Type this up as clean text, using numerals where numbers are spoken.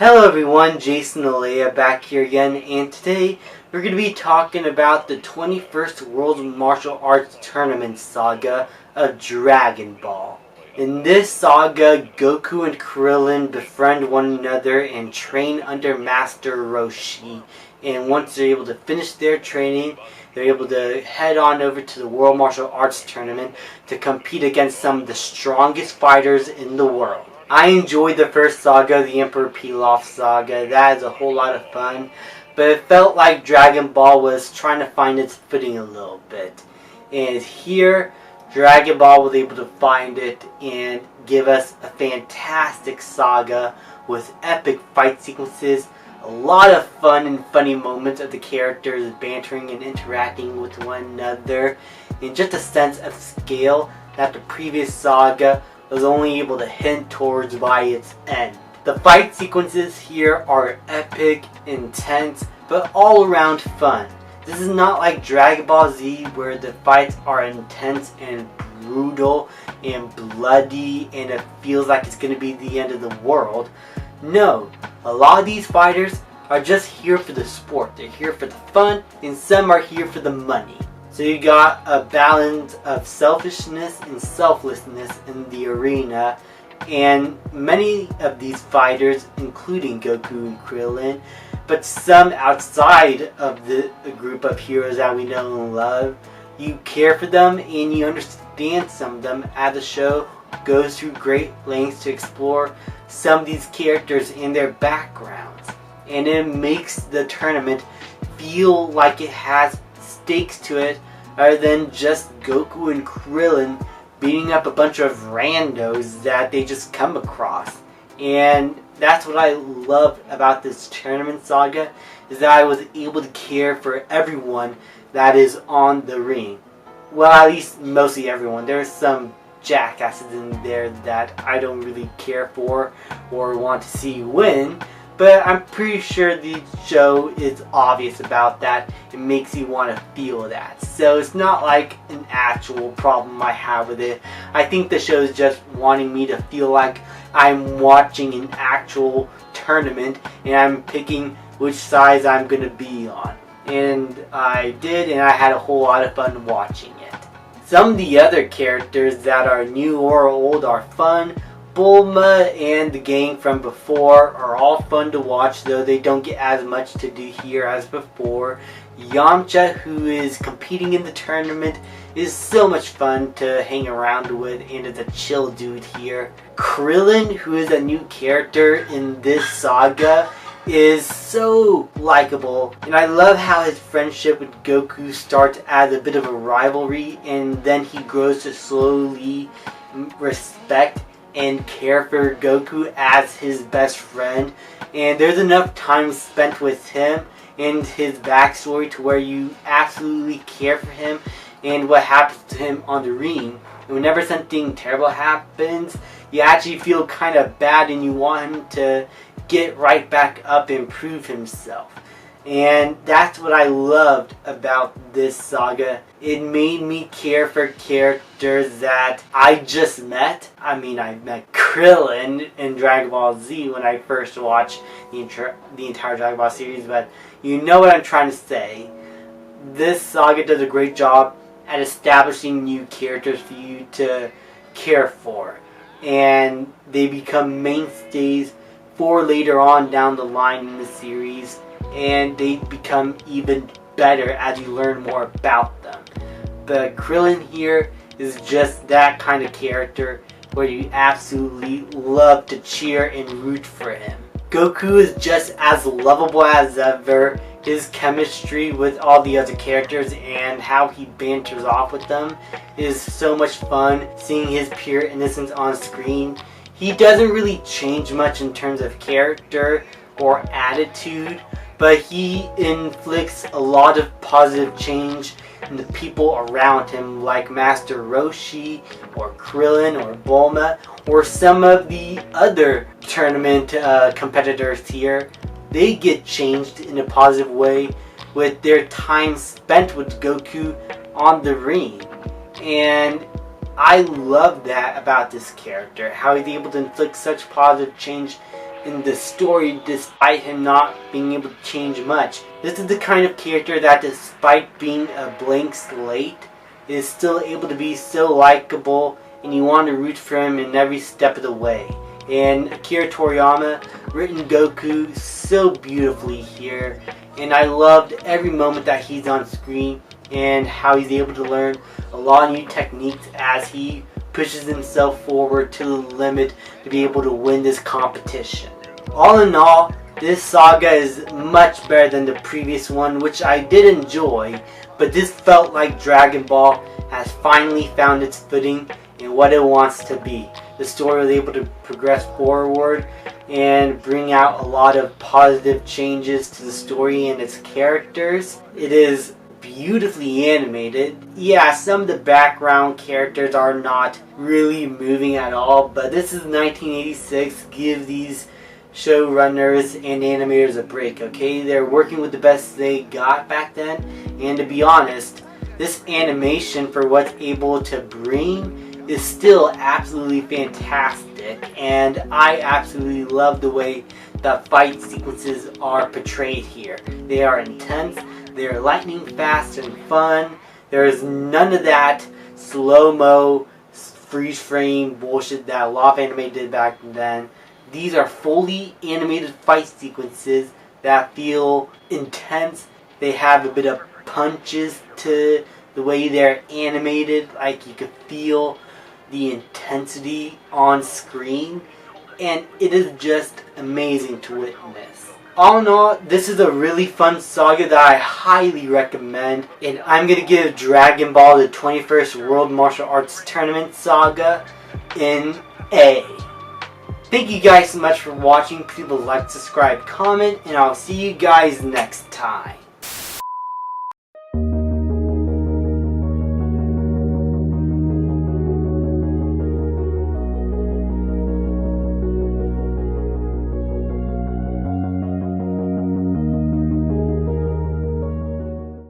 Hello everyone, Jason Alea back here again, and today we're going to be talking about the 21st World Martial Arts Tournament saga of Dragon Ball. In this saga, Goku and Krillin befriend one another and train under Master Roshi. And once they're able to finish their training, they're able to head on over to the World Martial Arts Tournament to compete against some of the strongest fighters in the world. I enjoyed the first saga, the Emperor Pilaf saga. That is a whole lot of fun. But it felt like Dragon Ball was trying to find its footing a little bit. And here, Dragon Ball was able to find it and give us a fantastic saga with epic fight sequences, a lot of fun and funny moments of the characters bantering and interacting with one another, and just a sense of scale that the previous saga was only able to hint towards by its end. The fight sequences here are epic, intense, but all around fun. This is not like Dragon Ball Z where the fights are intense and brutal and bloody and it feels like it's going to be the end of the world. No, a lot of these fighters are just here for the sport. They're here for the fun, and some are here for the money. So you got a balance of selfishness and selflessness in the arena, and many of these fighters, including Goku and Krillin, but some outside of the group of heroes that we know and love, you care for them and you understand some of them as the show goes through great lengths to explore some of these characters and their backgrounds. And it makes the tournament feel like it has stakes to it other than just Goku and Krillin beating up a bunch of randos that they just come across. And that's what I love about this tournament saga, is that I was able to care for everyone that is on the ring. Well, at least mostly everyone. There's some jackasses in there that I don't really care for or want to see win, but I'm pretty sure the show is obvious about that. It makes you want to feel that. So it's not like an actual problem I have with it. I think the show is just wanting me to feel like I'm watching an actual tournament and I'm picking which sides I'm going to be on. And I did, and I had a whole lot of fun watching it. Some of the other characters that are new or old are fun. Bulma and the gang from before are all fun to watch, though they don't get as much to do here as before. Yamcha, who is competing in the tournament, is so much fun to hang around with and is a chill dude here. Krillin, who is a new character in this saga, is so likable, and I love how his friendship with Goku starts as a bit of a rivalry and then he grows to slowly respect and care for Goku as his best friend. And there's enough time spent with him and his backstory to where you absolutely care for him and what happens to him on the ring. And whenever something terrible happens, you actually feel kind of bad and you want him to get right back up and prove himself. And that's what I loved about this saga. It made me care for characters that I just met. I mean, I met Krillin in Dragon Ball Z when I first watched the entire Dragon Ball series, but you know what I'm trying to say. This saga does a great job at establishing new characters for you to care for. And they become mainstays for later on down the line in the series. And they become even better as you learn more about them. But Krillin here is just that kind of character where you absolutely love to cheer and root for him. Goku is just as lovable as ever. His chemistry with all the other characters and how he banters off with them is so much fun. Seeing his pure innocence on screen. He doesn't really change much in terms of character or attitude, but he inflicts a lot of positive change in the people around him, like Master Roshi or Krillin or Bulma or some of the other tournament competitors here. They get changed in a positive way with their time spent with Goku on the ring. And I love that about this character, how he's able to inflict such positive change in the story despite him not being able to change much. This is the kind of character that, despite being a blank slate, is still able to be so likable and you want to root for him in every step of the way. And Akira Toriyama written Goku so beautifully here, and I loved every moment that he's on screen and how he's able to learn a lot of new techniques as he pushes himself forward to the limit to be able to win this competition. All in all, this saga is much better than the previous one, which I did enjoy, but this felt like Dragon Ball has finally found its footing in what it wants to be. The story was able to progress forward and bring out a lot of positive changes to the story and its characters. It is beautifully animated. Yeah, some of the background characters are not really moving at all, but this is 1986. Give these showrunners and animators a break, okay? They're working with the best they got back then, and to be honest, this animation for what's able to bring is still absolutely fantastic, and I absolutely love the way the fight sequences are portrayed here. They are intense, they are lightning fast and fun. There is none of that slow-mo, freeze-frame bullshit that a lot of anime did back then. These are fully animated fight sequences that feel intense. They have a bit of punches to the way they're animated, like you could feel the intensity on screen, and it is just amazing to witness. All in all, this is a really fun saga that I highly recommend, and I'm going to give Dragon Ball the 21st World Martial Arts Tournament Saga an A. Thank you guys so much for watching. Please like, subscribe, comment, and I'll see you guys next time.